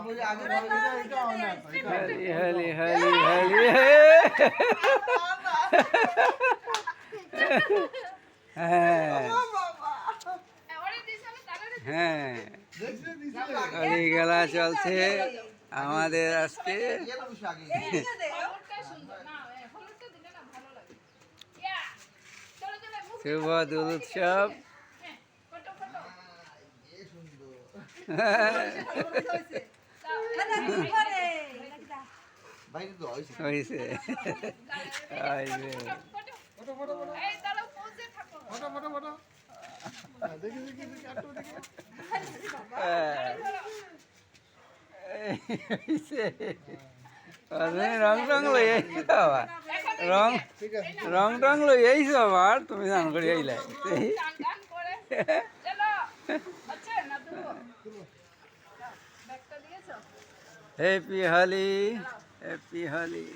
हली हली हली हली হ্যাঁ হলি খেলা চলছে আমাদের আজকে। শুভ দোল উৎসব। হয়েছে রং টং লই আবার রং রং টং লই আইস আবার তুমি জান করে আইলাই। Happy Holi happy Holi.